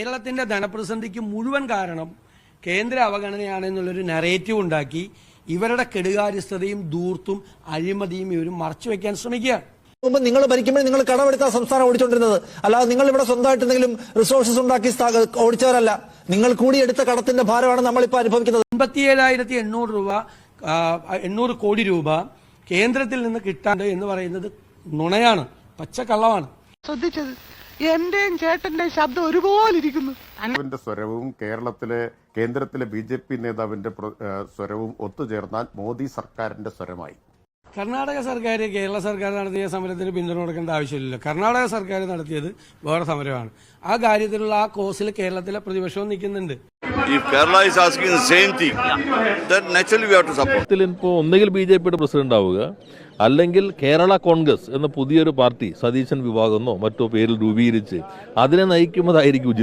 കേരളത്തിന്റെ ധനപ്രതിസന്ധിക്ക് മുഴുവൻ കാരണം കേന്ദ്ര അവഗണനയാണെന്നുള്ളൊരു നറേറ്റീവ് ഉണ്ടാക്കി ഇവരുടെ കെടുകാര്യസ്ഥതയും ദൂർത്തും അഴിമതിയും ഇവരും മറച്ചുവെക്കാൻ ശ്രമിക്കുകയാണ്. നിങ്ങൾ ഭരിക്കുമ്പോൾ നിങ്ങൾ കടമെടുത്ത സംസ്ഥാനം ഓടിച്ചോണ്ടിരുന്നത്, അല്ലാതെ നിങ്ങൾ ഇവിടെ സ്വന്തമായിട്ട് എന്തെങ്കിലും റിസോഴ്സസ് ഉണ്ടാക്കി ഓടിച്ചവരല്ല. നിങ്ങൾ കൂടി എടുത്ത കടത്തിന്റെ ഭാരമാണ് നമ്മളിപ്പോൾ അനുഭവിക്കുന്നത്. 87,800 കോടി രൂപ കേന്ദ്രത്തിൽ നിന്ന് കിട്ടാണ്ട് എന്ന് പറയുന്നത് നുണയാണ്, പച്ചക്കള്ളമാണ്. ശ്രദ്ധിച്ചത് എന്റെയും ചേട്ടന്റെയും ശബ്ദം ഒരുപോലെ ഇരിക്കുന്നു. സ്വരവും കേന്ദ്രത്തിലെ BJP നേതാവിന്റെ സ്വരവും ഒത്തുചേർന്നാൽ മോദി സർക്കാരിന്റെ സ്വരമായി. കർണാടക സർക്കാർ കേരള സർക്കാർ നടത്തിയ സമരത്തിന് പിന്തുണ കൊടുക്കേണ്ട ആവശ്യമില്ല. കർണാടക സർക്കാർ നടത്തിയത് വേറെ സമരമാണ്. ആ കാര്യത്തിലുള്ള ആ കോസിൽ കേരളത്തിലെ പ്രതിപക്ഷവും നിൽക്കുന്നുണ്ട്. ഒന്നുകിൽ BJPയുടെ പ്രസിഡന്റ് ആവുക, അല്ലെങ്കിൽ കേരള കോൺഗ്രസ് എന്ന പുതിയൊരു പാർട്ടി സതീശൻ വിഭാഗമെന്നോ മറ്റോ പേരിൽ രൂപീകരിച്ച് അതിനെ നയിക്കുന്നതായിരിക്കും ഉചിതം.